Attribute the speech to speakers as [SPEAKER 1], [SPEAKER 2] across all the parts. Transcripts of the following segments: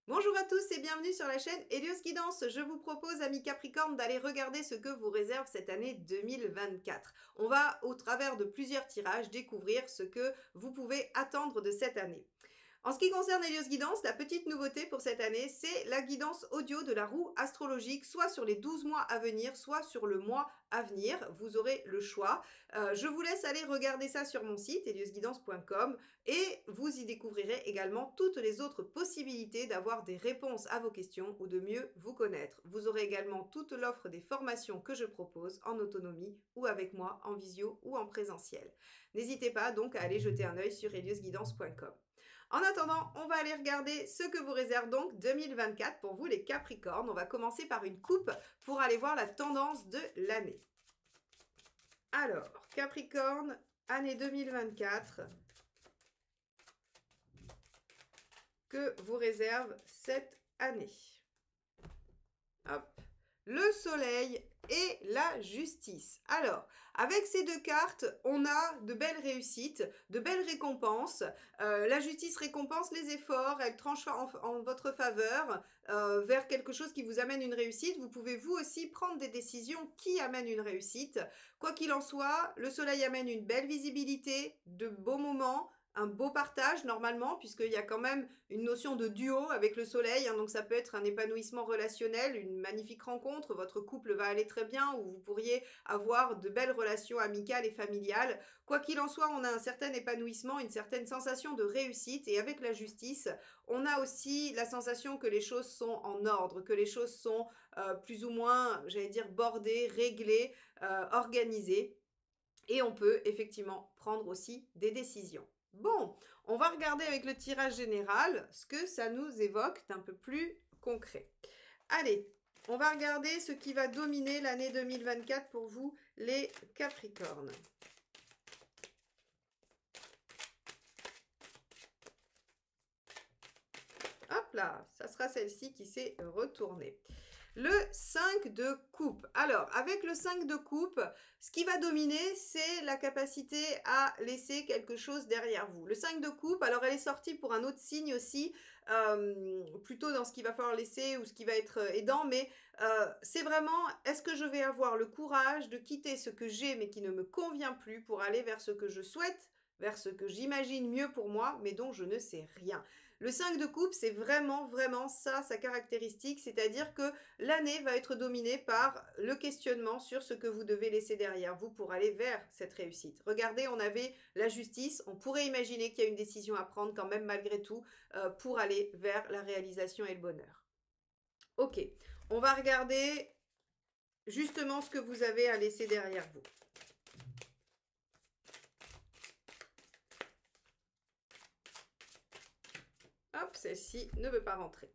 [SPEAKER 1] Bonjour à tous et bienvenue sur la chaîne Hélios Guidance. Je vous propose, amis Capricorne, d'aller regarder ce que vous réserve cette année 2024. On va, au travers de plusieurs tirages, découvrir ce que vous pouvez attendre de cette année. En ce qui concerne Hélios Guidance, la petite nouveauté pour cette année, c'est la guidance audio de la roue astrologique, soit sur les 12 mois à venir, soit sur le mois à venir. Vous aurez le choix. Je vous laisse aller regarder ça sur mon site, heliosguidance.com, et vous y découvrirez également toutes les autres possibilités d'avoir des réponses à vos questions ou de mieux vous connaître. Vous aurez également toute l'offre des formations que je propose en autonomie ou avec moi en visio ou en présentiel. N'hésitez pas donc à aller jeter un œil sur heliosguidance.com. En attendant, on va aller regarder ce que vous réserve donc 2024 pour vous les Capricornes. On va commencer par une coupe pour aller voir la tendance de l'année. Alors, Capricorne, année 2024, que vous réserve cette année? Hop, le soleil et la justice. Alors, avec ces deux cartes, on a de belles réussites, de belles récompenses. La justice récompense les efforts, elle tranche en votre faveur vers quelque chose qui vous amène une réussite. Vous pouvez vous aussi prendre des décisions qui amènent une réussite. Quoi qu'il en soit, le soleil amène une belle visibilité, de beaux moments, un beau partage normalement, puisqu'il y a quand même une notion de duo avec le soleil, hein, donc ça peut être un épanouissement relationnel, une magnifique rencontre, votre couple va aller très bien, ou vous pourriez avoir de belles relations amicales et familiales. Quoi qu'il en soit, on a un certain épanouissement, une certaine sensation de réussite, et avec la justice, on a aussi la sensation que les choses sont en ordre, que les choses sont plus ou moins, j'allais dire, bordées, réglées, organisées, et on peut effectivement prendre aussi des décisions. Bon, on va regarder avec le tirage général ce que ça nous évoque d'un peu plus concret. Allez, on va regarder ce qui va dominer l'année 2024 pour vous, les Capricornes. Hop là, ça sera celle-ci qui s'est retournée. Le 5 de coupe. Alors, avec le 5 de coupe, ce qui va dominer, c'est la capacité à laisser quelque chose derrière vous. Le 5 de coupe, alors elle est sortie pour un autre signe aussi, plutôt dans ce qu'il va falloir laisser ou ce qui va être aidant, mais c'est vraiment, est-ce que je vais avoir le courage de quitter ce que j'ai mais qui ne me convient plus pour aller vers ce que je souhaite, vers ce que j'imagine mieux pour moi, mais dont je ne sais rien. Le 5 de coupe, c'est vraiment, vraiment ça, sa caractéristique, c'est-à-dire que l'année va être dominée par le questionnement sur ce que vous devez laisser derrière vous pour aller vers cette réussite. Regardez, on avait la justice, on pourrait imaginer qu'il y a une décision à prendre quand même malgré tout pour aller vers la réalisation et le bonheur. Ok, on va regarder justement ce que vous avez à laisser derrière vous. Hop, celle-ci ne veut pas rentrer.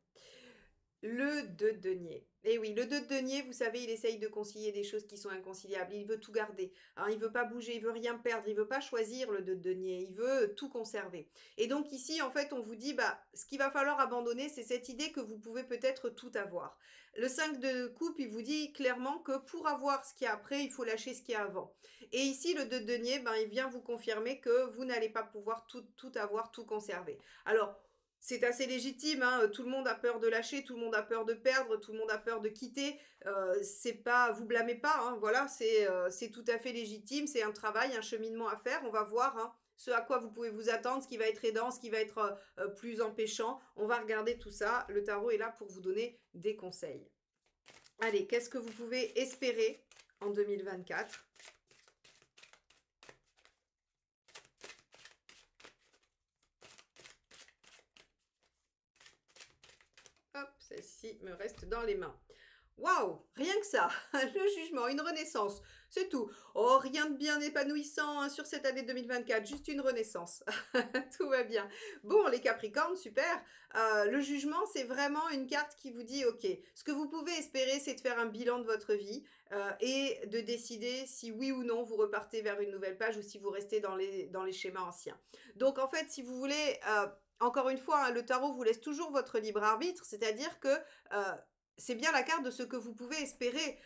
[SPEAKER 1] Le 2 de denier. Et oui, le 2 de denier, vous savez, il essaye de concilier des choses qui sont inconciliables. Il veut tout garder. Hein, il ne veut pas bouger, il veut rien perdre. Il ne veut pas choisir le 2 de denier. Il veut tout conserver. Et donc ici, en fait, on vous dit, bah, ce qu'il va falloir abandonner, c'est cette idée que vous pouvez peut-être tout avoir. Le 5 de coupe, il vous dit clairement que pour avoir ce qu'il y a après, il faut lâcher ce qu'il y a avant. Et ici, le 2 de denier, ben, il vient vous confirmer que vous n'allez pas pouvoir tout avoir, tout conserver. Alors, c'est assez légitime, hein, tout le monde a peur de lâcher, tout le monde a peur de perdre, tout le monde a peur de quitter. C'est pas, vous blâmez pas, hein, voilà, c'est tout à fait légitime, c'est un travail, un cheminement à faire. On va voir hein, ce à quoi vous pouvez vous attendre, ce qui va être aidant, ce qui va être plus empêchant. On va regarder tout ça. Le tarot est là pour vous donner des conseils. Allez, qu'est-ce que vous pouvez espérer en 2024 ? Hop, celle-ci me reste dans les mains. Waouh, rien que ça, le jugement, une renaissance, c'est tout. Oh, rien de bien épanouissant hein, sur cette année 2024, juste une renaissance. Tout va bien. Bon, les Capricornes, super. Le jugement, c'est vraiment une carte qui vous dit, ok, ce que vous pouvez espérer, c'est de faire un bilan de votre vie et de décider si oui ou non vous repartez vers une nouvelle page ou si vous restez dans les schémas anciens. Donc, en fait, si vous voulez... encore une fois, hein, le tarot vous laisse toujours votre libre arbitre, c'est-à-dire que c'est bien la carte de ce que vous pouvez espérer.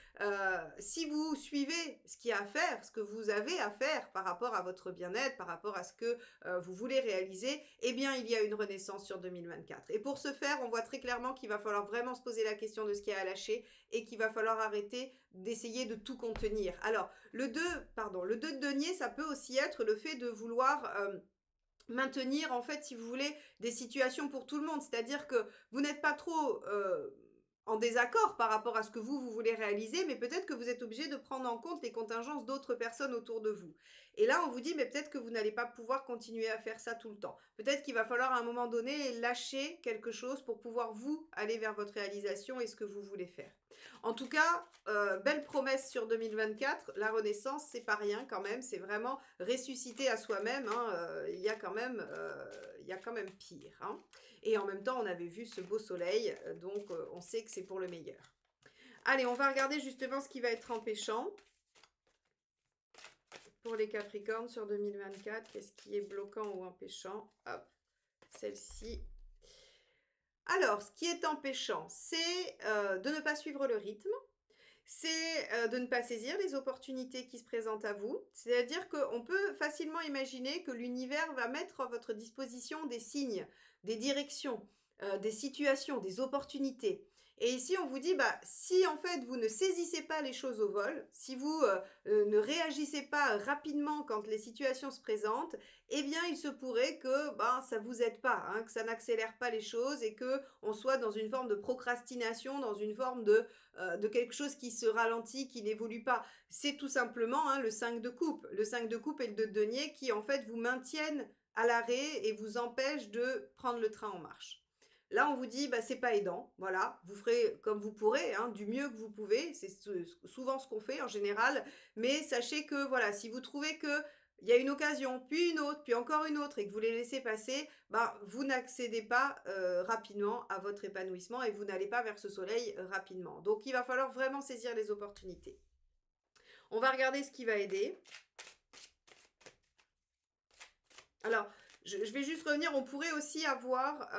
[SPEAKER 1] Si vous suivez ce qu'il y a à faire, ce que vous avez à faire par rapport à votre bien-être, par rapport à ce que vous voulez réaliser, eh bien, il y a une renaissance sur 2024. Et pour ce faire, on voit très clairement qu'il va falloir vraiment se poser la question de ce qu'il y a à lâcher et qu'il va falloir arrêter d'essayer de tout contenir. Alors, le 2 de denier, ça peut aussi être le fait de vouloir... maintenir en fait si vous voulez des situations pour tout le monde, c'est-à-dire que vous n'êtes pas trop en désaccord par rapport à ce que vous voulez réaliser, mais peut-être que vous êtes obligé de prendre en compte les contingences d'autres personnes autour de vous. Et là, on vous dit, mais peut-être que vous n'allez pas pouvoir continuer à faire ça tout le temps. Peut-être qu'il va falloir à un moment donné lâcher quelque chose pour pouvoir vous aller vers votre réalisation et ce que vous voulez faire. En tout cas, belle promesse sur 2024. La renaissance, c'est pas rien quand même. C'est vraiment ressusciter à soi-même. Hein. Il y a quand même pire. Hein. Et en même temps, on avait vu ce beau soleil, donc on sait que c'est pour le meilleur. Allez, on va regarder justement ce qui va être empêchant pour les Capricornes sur 2024. Qu'est-ce qui est bloquant ou empêchant? Hop, celle-ci. Alors, ce qui est empêchant, c'est de ne pas suivre le rythme. C'est de ne pas saisir les opportunités qui se présentent à vous. C'est-à-dire qu'on peut facilement imaginer que l'univers va mettre à votre disposition des signes, des directions, des situations, des opportunités. Et ici, on vous dit, bah, si en fait vous ne saisissez pas les choses au vol, si vous ne réagissez pas rapidement quand les situations se présentent, eh bien, il se pourrait que bah, ça ne vous aide pas, hein, que ça n'accélère pas les choses et qu'on soit dans une forme de procrastination, dans une forme de quelque chose qui se ralentit, qui n'évolue pas. C'est tout simplement hein, le 5 de coupe. Le 5 de coupe et le 2 de denier qui en fait vous maintiennent à l'arrêt et vous empêchent de prendre le train en marche. Là, on vous dit, bah, c'est pas aidant. Voilà, vous ferez comme vous pourrez, hein, du mieux que vous pouvez. C'est souvent ce qu'on fait en général. Mais sachez que, voilà, si vous trouvez que il y a une occasion, puis une autre, puis encore une autre, et que vous les laissez passer, ben, vous n'accédez pas rapidement à votre épanouissement et vous n'allez pas vers ce soleil rapidement. Donc, il va falloir vraiment saisir les opportunités. On va regarder ce qui va aider. Alors, je vais juste revenir, on pourrait aussi avoir,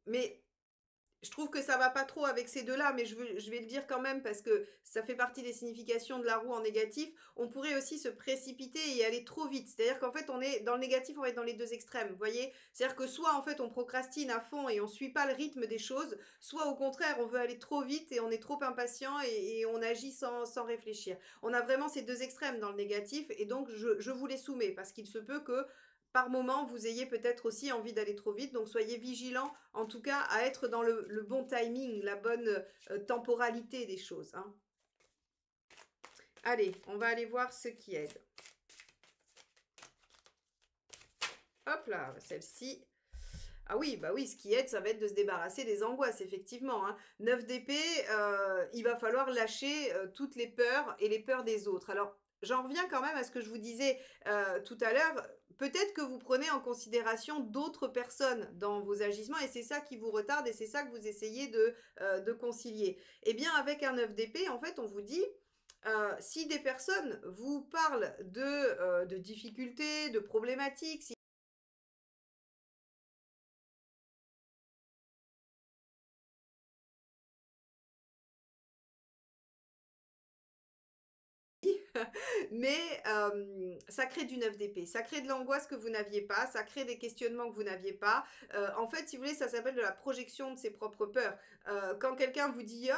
[SPEAKER 1] mais je trouve que ça va pas trop avec ces deux-là, mais je vais le dire quand même parce que ça fait partie des significations de la roue en négatif. On pourrait aussi se précipiter et aller trop vite. C'est-à-dire qu'en fait, on est dans le négatif, on va être dans les deux extrêmes. Vous voyez? C'est-à-dire que soit en fait on procrastine à fond et on suit pas le rythme des choses, soit au contraire on veut aller trop vite et on est trop impatient et on agit sans réfléchir. On a vraiment ces deux extrêmes dans le négatif et donc je vous les soumets parce qu'il se peut que par moment, vous ayez peut-être aussi envie d'aller trop vite. Donc, soyez vigilants, en tout cas, à être dans le bon timing, la bonne temporalité des choses. Hein. Allez, on va aller voir ce qui aide. Hop là, celle-ci. Ah oui, bah oui, ce qui aide, ça va être de se débarrasser des angoisses, effectivement. Hein. 9 d'épée, il va falloir lâcher toutes les peurs et les peurs des autres. Alors, j'en reviens quand même à ce que je vous disais tout à l'heure. Peut-être que vous prenez en considération d'autres personnes dans vos agissements et c'est ça qui vous retarde et c'est ça que vous essayez de concilier. Eh bien, avec un 9 d'épée, en fait, on vous dit, si des personnes vous parlent de difficultés, de problématiques, mais ça crée du 9 d'épée, ça crée de l'angoisse que vous n'aviez pas, ça crée des questionnements que vous n'aviez pas. En fait, si vous voulez, ça s'appelle de la projection de ses propres peurs. Quand quelqu'un vous dit,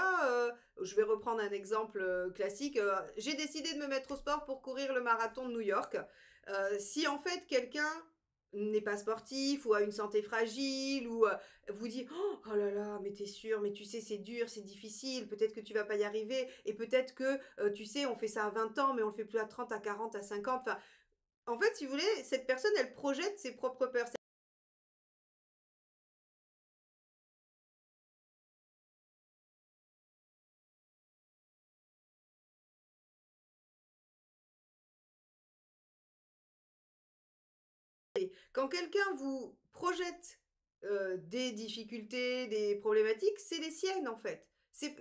[SPEAKER 1] je vais reprendre un exemple classique, j'ai décidé de me mettre au sport pour courir le marathon de New York. Si en fait quelqu'un n'est pas sportif ou a une santé fragile ou vous dit oh là là mais t'es sûr mais tu sais c'est dur c'est difficile peut-être que tu vas pas y arriver et peut-être que tu sais on fait ça à 20 ans mais on le fait plus à 30 à 40 à 50 enfin en fait si vous voulez cette personne elle projette ses propres peurs Quand quelqu'un vous projette des difficultés, des problématiques, c'est les siennes en fait.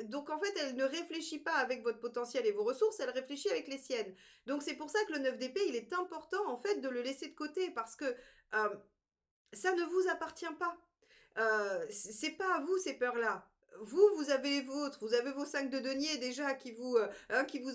[SPEAKER 1] Donc en fait, elle ne réfléchit pas avec votre potentiel et vos ressources, elle réfléchit avec les siennes. Donc c'est pour ça que le 9 d'épée, il est important en fait de le laisser de côté parce que ça ne vous appartient pas. C'est pas à vous ces peurs-là. Vous avez les vôtres, vous avez vos 5 de denier déjà qui vous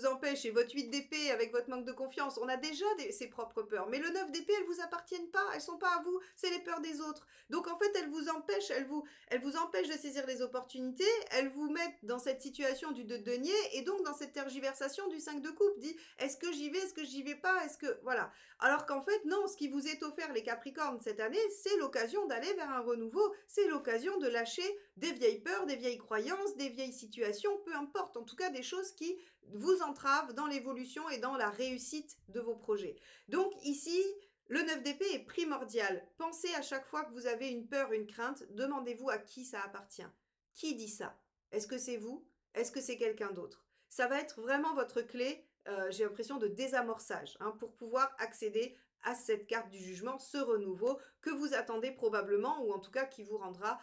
[SPEAKER 1] empêchent et votre 8 d'épée avec votre manque de confiance. On a déjà ses propres peurs. Mais le 9 d'épée, elles vous appartiennent pas, elles sont pas à vous, c'est les peurs des autres. Donc en fait, elles vous empêchent, elles vous empêchent de saisir les opportunités, elles vous mettent dans cette situation du 2 de denier et donc dans cette tergiversation du 5 de coupe. Dit, est-ce que j'y vais, est-ce que j'y vais pas, est-ce que... Voilà. Alors qu'en fait, non, ce qui vous est offert, les Capricornes, cette année, c'est l'occasion d'aller vers un renouveau, c'est l'occasion de lâcher des vieilles peurs, des vieilles croyances, des vieilles situations, peu importe, en tout cas des choses qui vous entravent dans l'évolution et dans la réussite de vos projets. Donc ici, le 9 d'épée est primordial. Pensez à chaque fois que vous avez une peur, une crainte, demandez-vous à qui ça appartient. Qui dit ça? Est-ce que c'est vous? Est-ce que c'est quelqu'un d'autre? Ça va être vraiment votre clé, j'ai l'impression, de désamorçage, pour pouvoir accéder à cette carte du jugement, ce renouveau que vous attendez probablement, ou en tout cas qui vous rendra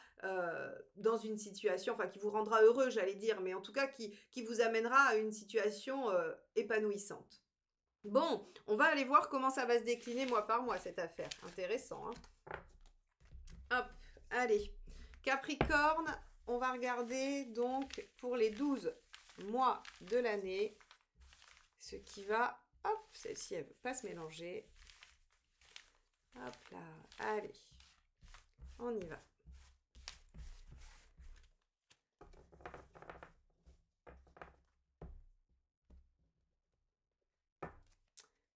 [SPEAKER 1] dans une situation, enfin qui vous rendra heureux, j'allais dire, mais en tout cas qui vous amènera à une situation épanouissante. Bon, on va aller voir comment ça va se décliner mois par mois, cette affaire. Intéressant, Hop, allez. Capricorne, on va regarder donc pour les 12 mois de l'année, ce qui va... Hop, celle-ci, elle ne veut pas se mélanger. Hop là, allez, on y va.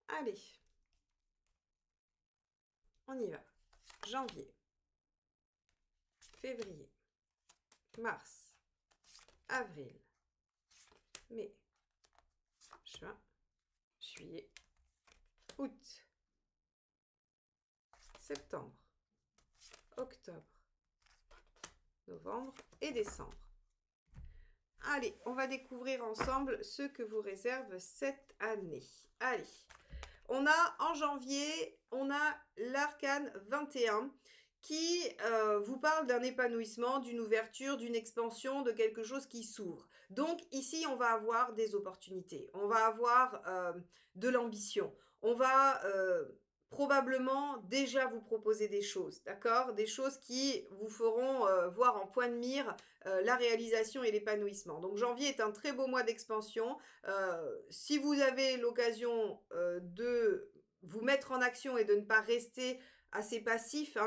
[SPEAKER 1] Allez, on y va. Janvier, février, mars, avril, mai, juin, juillet, août, septembre, octobre, novembre et décembre. Allez, on va découvrir ensemble ce que vous réserve cette année. Allez, on a en janvier, on a l'arcane 21 qui vous parle d'un épanouissement, d'une ouverture, d'une expansion, de quelque chose qui s'ouvre. Donc ici, on va avoir des opportunités, on va avoir de l'ambition, on va probablement déjà vous proposer des choses, d'accord? Des choses qui vous feront voir en point de mire la réalisation et l'épanouissement. Donc janvier est un très beau mois d'expansion. Si vous avez l'occasion de vous mettre en action et de ne pas rester assez passif,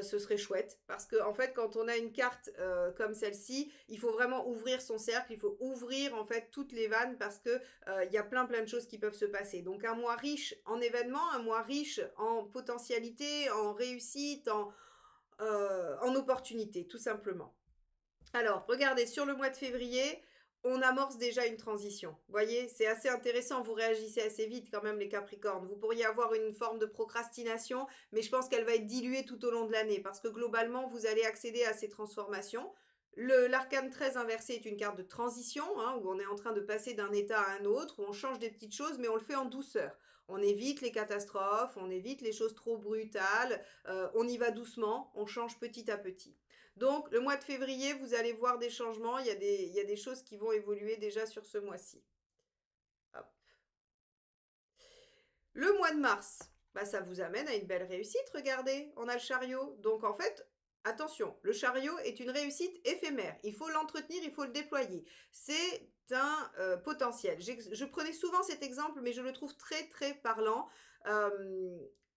[SPEAKER 1] ce serait chouette. Parce que en fait, quand on a une carte comme celle-ci, il faut vraiment ouvrir son cercle, il faut ouvrir en fait toutes les vannes parce que il y a plein de choses qui peuvent se passer. Donc un mois riche en événements, un mois riche en potentialité, en réussite, en opportunités, tout simplement. Alors, regardez, sur le mois de février, on amorce déjà une transition. Vous voyez, c'est assez intéressant, vous réagissez assez vite quand même les Capricornes. Vous pourriez avoir une forme de procrastination, mais je pense qu'elle va être diluée tout au long de l'année parce que globalement, vous allez accéder à ces transformations. L'arcane 13 inversé est une carte de transition, où on est en train de passer d'un état à un autre, où on change des petites choses, mais on le fait en douceur. On évite les catastrophes, on évite les choses trop brutales, on y va doucement, on change petit à petit. Donc, le mois de février, vous allez voir des changements. Il y a des choses qui vont évoluer déjà sur ce mois-ci. Le mois de mars, ça vous amène à une belle réussite. Regardez, on a le chariot. Donc, en fait, attention, le chariot est une réussite éphémère. Il faut l'entretenir, il faut le déployer. C'est un potentiel. Je prenais souvent cet exemple, mais je le trouve très, très parlant.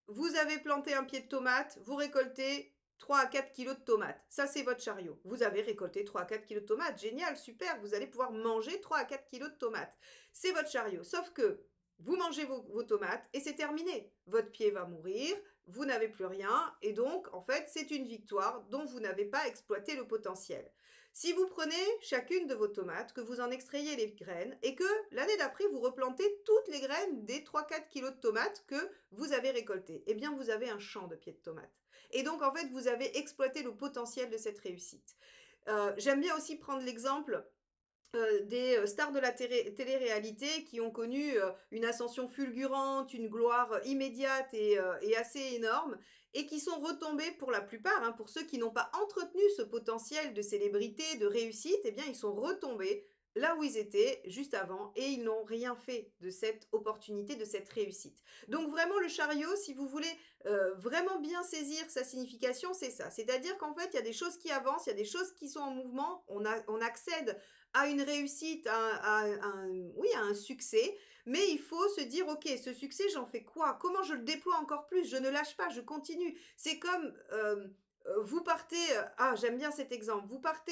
[SPEAKER 1] Vous avez planté un pied de tomate, vous récoltez 3 à 4 kilos de tomates. Ça, c'est votre chariot. Vous avez récolté 3 à 4 kilos de tomates. Génial, super. Vous allez pouvoir manger 3 à 4 kilos de tomates. C'est votre chariot. Sauf que vous mangez vos tomates et c'est terminé. Votre pied va mourir, vous n'avez plus rien et donc, en fait, c'est une victoire dont vous n'avez pas exploité le potentiel. Si vous prenez chacune de vos tomates, que vous en extrayez les graines et que l'année d'après, vous replantez toutes les graines des 3-4 kilos de tomates que vous avez récoltées, eh bien, vous avez un champ de pieds de tomates. Et donc, en fait, vous avez exploité le potentiel de cette réussite. J'aime bien aussi prendre l'exemple des stars de la télé-réalité qui ont connu une ascension fulgurante, une gloire immédiate et assez énorme, et qui sont retombés pour la plupart, hein, pour ceux qui n'ont pas entretenu ce potentiel de célébrité, de réussite, eh bien ils sont retombés là où ils étaient juste avant et ils n'ont rien fait de cette opportunité, de cette réussite. Donc vraiment le chariot, si vous voulez vraiment bien saisir sa signification, c'est ça. C'est-à-dire qu'en fait, il y a des choses qui avancent, il y a des choses qui sont en mouvement, on accède à une réussite, oui, à un succès, mais il faut se dire, ok, ce succès, j'en fais quoi? Comment je le déploie encore plus? Je ne lâche pas, je continue. C'est comme vous partez, j'aime bien cet exemple, vous partez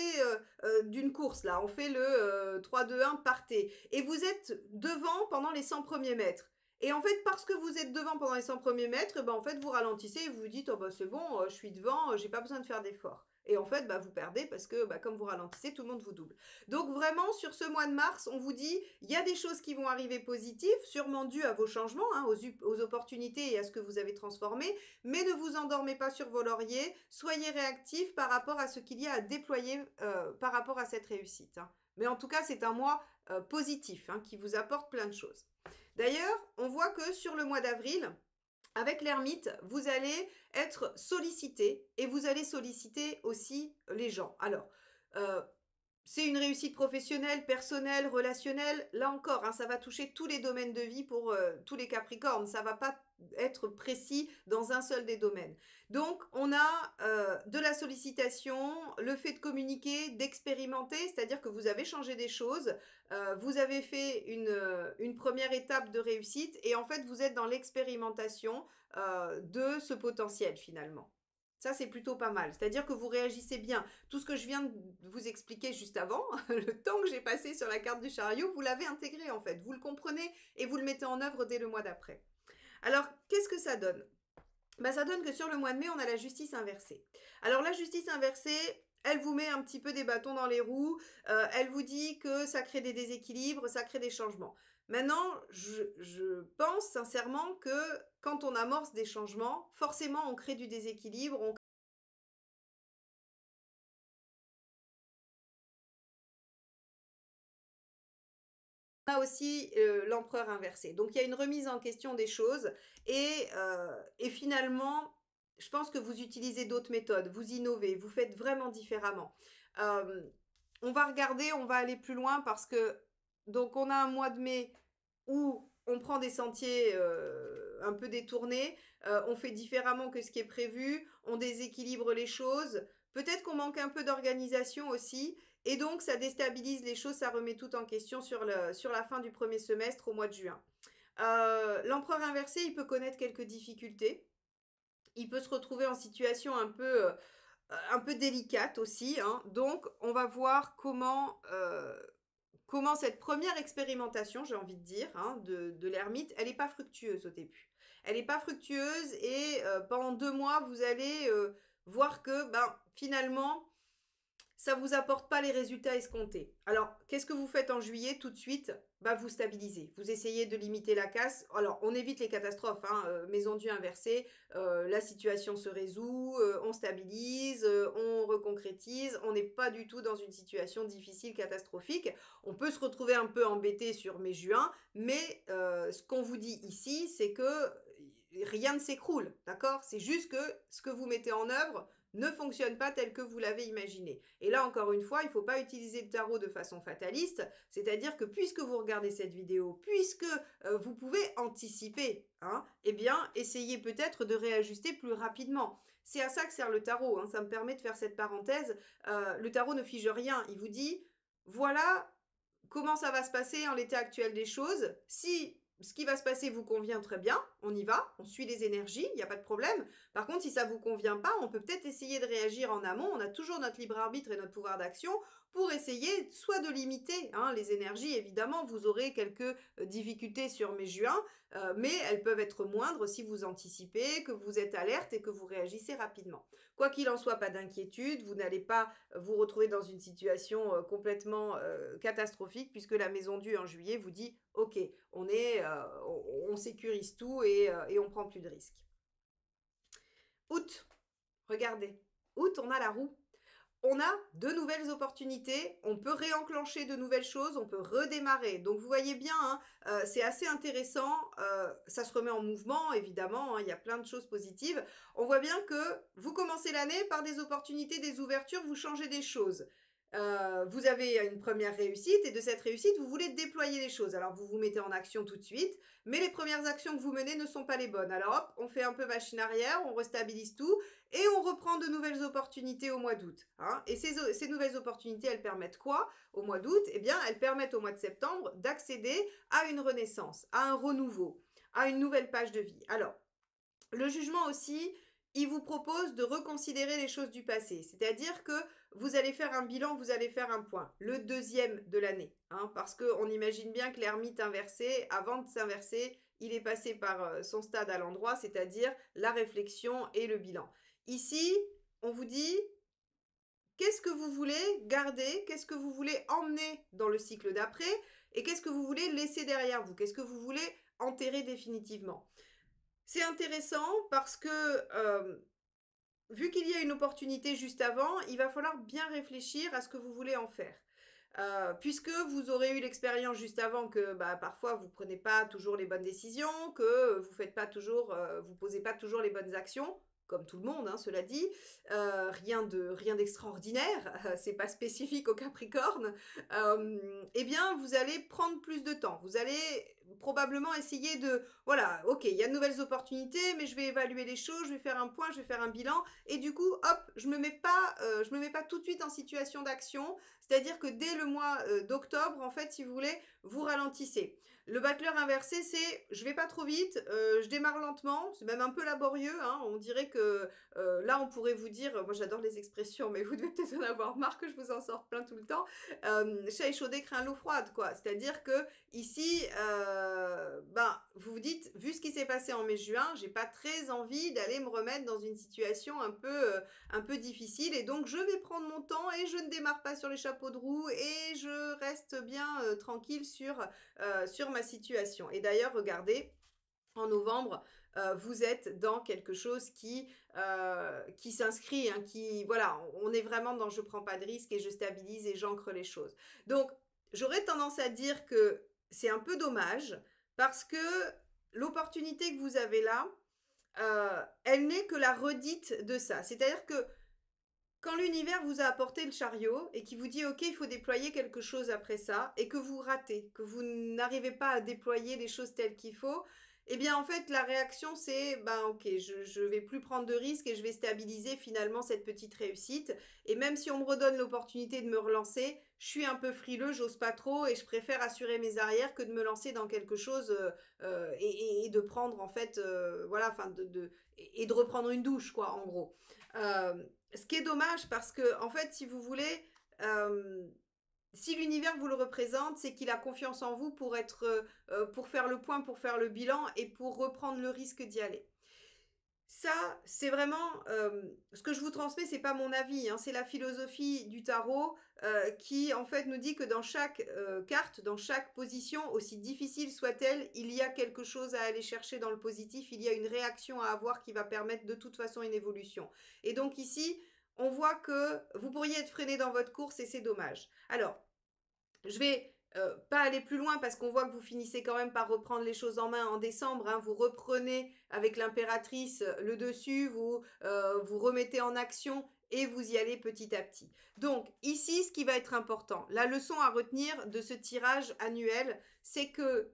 [SPEAKER 1] d'une course, là, on fait le 3, 2, 1, partez, et vous êtes devant pendant les 100 premiers mètres. Et en fait, parce que vous êtes devant pendant les 100 premiers mètres, ben en fait, vous ralentissez et vous vous dites, oh bah c'est bon, je suis devant, j'ai pas besoin de faire d'efforts. Et en fait, bah, vous perdez parce que comme vous ralentissez, tout le monde vous double. Donc vraiment, sur ce mois de mars, on vous dit, il y a des choses qui vont arriver positives, sûrement dues à vos changements, hein, aux opportunités et à ce que vous avez transformé, mais ne vous endormez pas sur vos lauriers, soyez réactifs par rapport à ce qu'il y a à déployer par rapport à cette réussite, hein. Mais en tout cas, c'est un mois positif, hein, qui vous apporte plein de choses. D'ailleurs, on voit que sur le mois d'avril, avec l'ermite, vous allez être sollicité et vous allez solliciter aussi les gens. Alors, euh, c'est une réussite professionnelle, personnelle, relationnelle. Là encore, hein, ça va toucher tous les domaines de vie pour tous les Capricornes. Ça ne va pas être précis dans un seul des domaines. Donc, on a de la sollicitation, le fait de communiquer, d'expérimenter, c'est-à-dire que vous avez changé des choses, vous avez fait une première étape de réussite et en fait, vous êtes dans l'expérimentation de ce potentiel finalement. Ça, c'est plutôt pas mal. C'est-à-dire que vous réagissez bien. Tout ce que je viens de vous expliquer juste avant, le temps que j'ai passé sur la carte du chariot, vous l'avez intégré en fait. Vous le comprenez et vous le mettez en œuvre dès le mois d'après. Alors, qu'est-ce que ça donne? Ça donne que sur le mois de mai, on a la justice inversée. Alors, la justice inversée, elle vous met un petit peu des bâtons dans les roues. Elle vous dit que ça crée des déséquilibres, ça crée des changements. Maintenant, je pense sincèrement que quand on amorce des changements, forcément, on crée du déséquilibre, on a aussi l'empereur inversé. Donc il y a une remise en question des choses et finalement, je pense que vous utilisez d'autres méthodes, vous innovez, vous faites vraiment différemment. Euh, on va regarder, on va aller plus loin parce que donc on a un mois de mai où on prend des sentiers un peu détournés, on fait différemment que ce qui est prévu, on déséquilibre les choses, peut-être qu'on manque un peu d'organisation aussi, et donc ça déstabilise les choses, ça remet tout en question sur la fin du premier semestre au mois de juin. L'empereur inversé, il peut connaître quelques difficultés, il peut se retrouver en situation un peu délicate aussi, hein. Donc on va voir comment cette première expérimentation, j'ai envie de dire, hein, de l'ermite, elle n'est pas fructueuse au début. Elle n'est pas fructueuse et pendant 2 mois, vous allez voir que finalement, ça ne vous apporte pas les résultats escomptés. Alors, qu'est-ce que vous faites en juillet tout de suite? Vous stabilisez, vous essayez de limiter la casse. Alors, on évite les catastrophes, hein, maison Dieu inversée, la situation se résout, on stabilise, on reconcrétise, on n'est pas du tout dans une situation difficile, catastrophique. On peut se retrouver un peu embêté sur mai-juin, mais ce qu'on vous dit ici, c'est que rien ne s'écroule, d'accord? C'est juste que ce que vous mettez en œuvre ne fonctionne pas tel que vous l'avez imaginé. Et là, encore une fois, il ne faut pas utiliser le tarot de façon fataliste, c'est-à-dire que puisque vous regardez cette vidéo, puisque vous pouvez anticiper, hein, eh bien, essayez peut-être de réajuster plus rapidement. C'est à ça que sert le tarot, hein, ça me permet de faire cette parenthèse. Le tarot ne fige rien, il vous dit, voilà comment ça va se passer en l'état actuel des choses. Si ce qui va se passer vous convient très bien, on y va, on suit les énergies, il n'y a pas de problème. Par contre, si ça ne vous convient pas, on peut peut-être essayer de réagir en amont. On a toujours notre libre arbitre et notre pouvoir d'action pour essayer soit de limiter les énergies. Évidemment, vous aurez quelques difficultés sur mai-juin, mais elles peuvent être moindres si vous anticipez, que vous êtes alerte et que vous réagissez rapidement. Quoi qu'il en soit, pas d'inquiétude, vous n'allez pas vous retrouver dans une situation complètement catastrophique puisque la maison Dieu en juillet vous dit ok, on sécurise tout et on prend plus de risques. Août, regardez, août on a la roue. on a de nouvelles opportunités, on peut réenclencher de nouvelles choses, on peut redémarrer. Donc vous voyez bien, hein, c'est assez intéressant, ça se remet en mouvement évidemment, hein, il y a plein de choses positives. On voit bien que vous commencez l'année par des opportunités, des ouvertures, vous changez des choses. Vous avez une première réussite et de cette réussite, vous voulez déployer les choses. Alors vous vous mettez en action tout de suite, mais les premières actions que vous menez ne sont pas les bonnes. Alors hop, on fait un peu machine arrière, on restabilise tout et on reprend de nouvelles opportunités au mois d'août. Hein. Et ces nouvelles opportunités, elles permettent quoi au mois d'août? Eh bien, elles permettent au mois de septembre d'accéder à une renaissance, à un renouveau, à une nouvelle page de vie. Alors, le jugement aussi, il vous propose de reconsidérer les choses du passé. C'est-à-dire que vous allez faire un bilan, vous allez faire un point. Le deuxième de l'année. Hein, parce qu'on imagine bien que l'ermite inversé, avant de s'inverser, il est passé par son stade à l'endroit, c'est-à-dire la réflexion et le bilan. Ici, on vous dit, qu'est-ce que vous voulez garder? Qu'est-ce que vous voulez emmener dans le cycle d'après? Et qu'est-ce que vous voulez laisser derrière vous? Qu'est-ce que vous voulez enterrer définitivement? C'est intéressant parce que, vu qu'il y a une opportunité juste avant, il va falloir bien réfléchir à ce que vous voulez en faire. Puisque vous aurez eu l'expérience juste avant que parfois vous ne prenez pas toujours les bonnes décisions, que vous faites pas toujours, vous posez pas toujours les bonnes actions, comme tout le monde, hein, cela dit, rien d'extraordinaire, c'est pas spécifique au Capricorne. Eh bien, vous allez prendre plus de temps. Vous allez probablement essayer de, voilà, ok, il y a de nouvelles opportunités, mais je vais évaluer les choses, je vais faire un point, je vais faire un bilan, et du coup, hop, je me mets pas tout de suite en situation d'action. C'est-à-dire que dès le mois d'octobre, en fait, si vous voulez, vous ralentissez. Le battleur inversé, c'est je vais pas trop vite, je démarre lentement, c'est même un peu laborieux. Hein, on dirait que là, on pourrait vous dire, moi j'adore les expressions, mais vous devez peut-être en avoir marre que je vous en sorte plein tout le temps. Chat échaudé craint l'eau froide, quoi. C'est-à-dire que ici, vous vous dites, vu ce qui s'est passé en mai-juin, j'ai pas très envie d'aller me remettre dans une situation un peu difficile, et donc je vais prendre mon temps et je ne démarre pas sur les chapeaux de roue et je reste bien tranquille sur ma situation. Et d'ailleurs, regardez, en novembre, vous êtes dans quelque chose qui s'inscrit, hein, voilà, on est vraiment dans je prends pas de risque et je stabilise et j'ancre les choses. Donc, j'aurais tendance à dire que c'est un peu dommage parce que l'opportunité que vous avez là, elle n'est que la redite de ça. C'est-à-dire que quand l'univers vous a apporté le chariot et qui vous dit ok, il faut déployer quelque chose après ça, et que vous ratez, que vous n'arrivez pas à déployer les choses telles qu'il faut, eh bien en fait la réaction c'est ok, je vais plus prendre de risques et je vais stabiliser finalement cette petite réussite. Et même si on me redonne l'opportunité de me relancer, je suis un peu frileux, j'ose pas trop et je préfère assurer mes arrières que de me lancer dans quelque chose et de prendre en fait voilà, enfin et de reprendre une douche quoi en gros. Euh, Ce qui est dommage parce que, en fait, si vous voulez, euh, si l'univers vous le représente, c'est qu'il a confiance en vous pour faire le point, pour faire le bilan et pour reprendre le risque d'y aller. Ça, c'est vraiment ce que je vous transmets, c'est pas mon avis, hein, c'est la philosophie du tarot qui en fait nous dit que dans chaque carte, dans chaque position, aussi difficile soit-elle, il y a quelque chose à aller chercher dans le positif, il y a une réaction à avoir qui va permettre de toute façon une évolution. Et donc ici, on voit que vous pourriez être freiné dans votre course et c'est dommage. Alors, je vais pas aller plus loin parce qu'on voit que vous finissez quand même par reprendre les choses en main en décembre. Hein, vous reprenez avec l'impératrice le dessus, vous remettez en action et vous y allez petit à petit. Donc ici, ce qui va être important, la leçon à retenir de ce tirage annuel, c'est que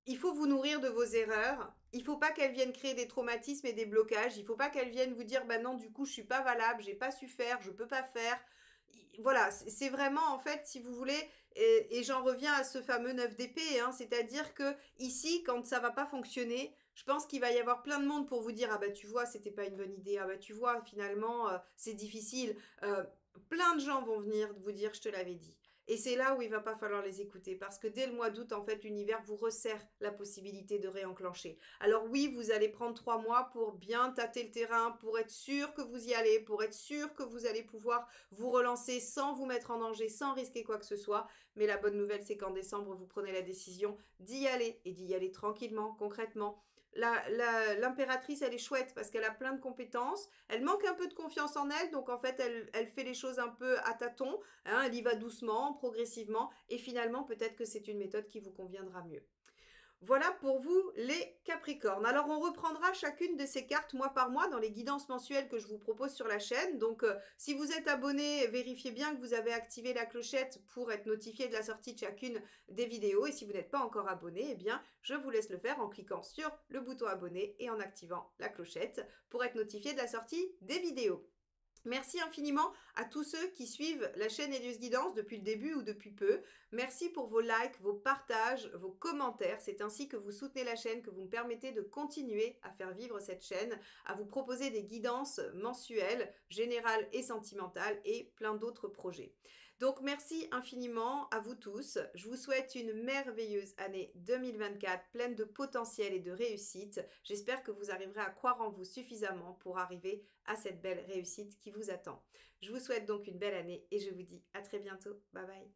[SPEAKER 1] il faut vous nourrir de vos erreurs. Il ne faut pas qu'elles viennent créer des traumatismes et des blocages. Il ne faut pas qu'elles viennent vous dire, bah non, du coup, je suis pas valable, j'ai pas su faire, je peux pas faire. Voilà, c'est vraiment en fait, si vous voulez, et j'en reviens à ce fameux 9 d'épée, hein, c'est-à-dire que ici, quand ça va pas fonctionner, je pense qu'il va y avoir plein de monde pour vous dire, ah bah tu vois, c'était pas une bonne idée, ah bah tu vois, finalement, c'est difficile. Plein de gens vont venir vous dire, je te l'avais dit. Et c'est là où il va pas falloir les écouter parce que dès le mois d'août, en fait, l'univers vous resserre la possibilité de réenclencher. Alors oui, vous allez prendre 3 mois pour bien tâter le terrain, pour être sûr que vous y allez, pour être sûr que vous allez pouvoir vous relancer sans vous mettre en danger, sans risquer quoi que ce soit. Mais la bonne nouvelle, c'est qu'en décembre, vous prenez la décision d'y aller et d'y aller tranquillement, concrètement. l'impératrice, elle est chouette parce qu'elle a plein de compétences. Elle manque un peu de confiance en elle, donc en fait, elle fait les choses un peu à tâtons. Hein, elle y va doucement, progressivement, et finalement, peut-être que c'est une méthode qui vous conviendra mieux. Voilà pour vous les Capricornes. Alors on reprendra chacune de ces cartes mois par mois dans les guidances mensuelles que je vous propose sur la chaîne. Donc si vous êtes abonné, vérifiez bien que vous avez activé la clochette pour être notifié de la sortie de chacune des vidéos. Et si vous n'êtes pas encore abonné, eh bien je vous laisse le faire en cliquant sur le bouton abonné et en activant la clochette pour être notifié de la sortie des vidéos. Merci infiniment à tous ceux qui suivent la chaîne Elios Guidance depuis le début ou depuis peu. Merci pour vos likes, vos partages, vos commentaires. C'est ainsi que vous soutenez la chaîne, que vous me permettez de continuer à faire vivre cette chaîne, à vous proposer des guidances mensuelles, générales et sentimentales et plein d'autres projets. Donc merci infiniment à vous tous. Je vous souhaite une merveilleuse année 2024 pleine de potentiel et de réussite. J'espère que vous arriverez à croire en vous suffisamment pour arriver à cette belle réussite qui vous attend. Je vous souhaite donc une belle année et je vous dis à très bientôt. Bye bye.